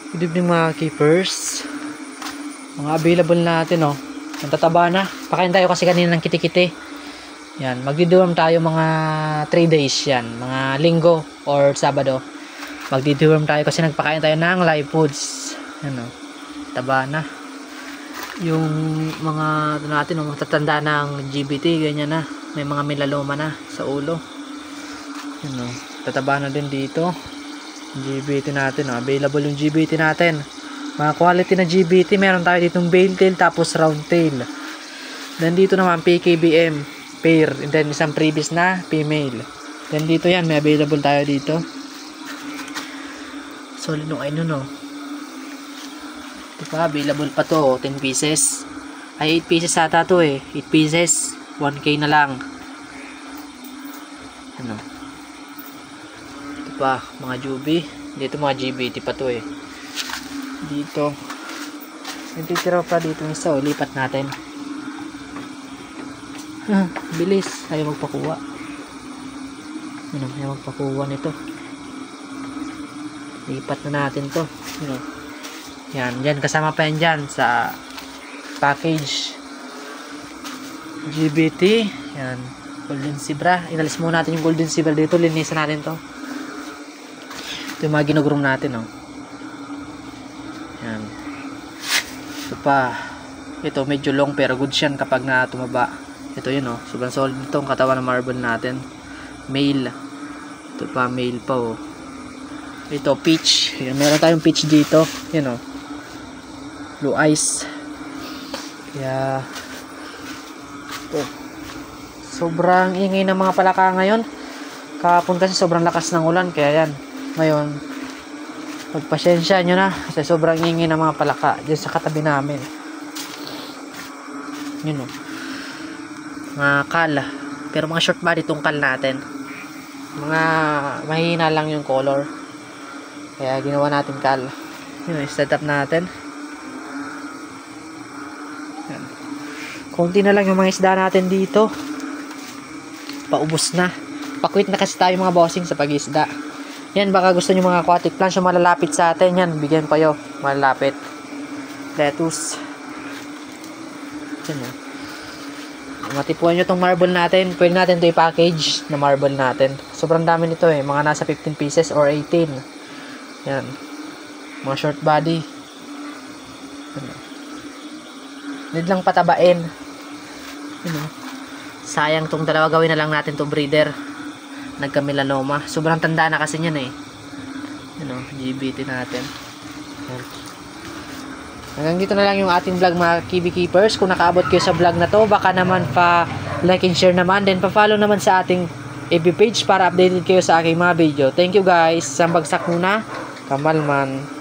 Good evening mga keepers. Mga available natin oh. Ang tataba na. Pakain tayo kasi kanina ng kitikiti. Yan, magdiduwam tayo mga 3 days yan. Mga linggo or sabado. Magdiduwam tayo kasi nagpakain tayo ng live foods. Yan oh. Taba na. Yung mga natin oh, matatanda ng GBT, ganyan na. May mga melaloma na sa ulo. Yan oh. Tataba na din dito. GBT natin, oh. Available yung GBT natin. Mga quality na GBT, meron tayo ditong veil tail tapos round tail. Then dito naman PKBM pair, and then isang previous na female. Then dito yan, may available tayo dito. Solid nung ay nun, oh. Diba, available pa to, oh. 10 pieces. Ay 8 pieces ata to eh. 8 pieces, 1K na lang. Ano? Pa mga jubi dito, mga GBT pa to eh. Dito nagtitira pa dito ng isa, lipat natin. Bilis, ayaw magpakuha. Ayaw magpakuha nito. Lipat na natin to. Yan, dyan kasama pa yan dyan sa package GBT. Yan, golden zebra. Inalis muna natin yung golden zebra dito, linisan natin to. Ito yung mga ginugroom natin, oh. Yan. Ito pa. Ito medyo long pero good siyan kapag na tumaba. Ito yun, oh. Sobrang solid itong katawan ng marble natin. Male. Ito pa, male pa, oh. Ito, peach. Yan, meron tayong peach dito. Yan, oh. Blue eyes. Kaya, ito. Sobrang ingay ng mga palaka ngayon. Kahapon kasi sobrang lakas ng ulan. Kaya yan. Ngayon, pagpasyensya nyo na kasi sobrang ingay ng mga palaka dyan sa katabi namin. Yun o, mga kal, pero mga short body itong kal natin, mga mahina lang yung color, kaya ginawa natin kal. Yun o, set up natin. Yan. Konti na lang yung mga isda natin dito, paubos na, pakwit na kasi tayo mga bossing sa pag-isda. Yan, baka gusto nyo mga aquatic plants yung malalapit sa atin. Yan, bigyan pa yo. Malalapit. Lettuce. Yan o. Matipuan nyo tong marble natin. Pwede natin ito i-package na marble natin. Sobrang dami nito eh. Mga nasa 15 pieces or 18. Yan. Mga short body. Yan o. Need lang patabain. Yan o. Sayang tong dalawa, gawin na lang natin tong breeder. Nagka-melanoma. Sobrang tanda na kasi niyan eh. Ano, GBT natin. Yan. Hanggang dito na lang yung ating vlog mga Kibi Keepers. Kung nakaabot kayo sa vlog na to, baka naman pa like and share naman. Then pa-follow naman sa ating FB page para updated kayo sa aking mga video. Thank you guys. Isang bagsak muna. Kamalman.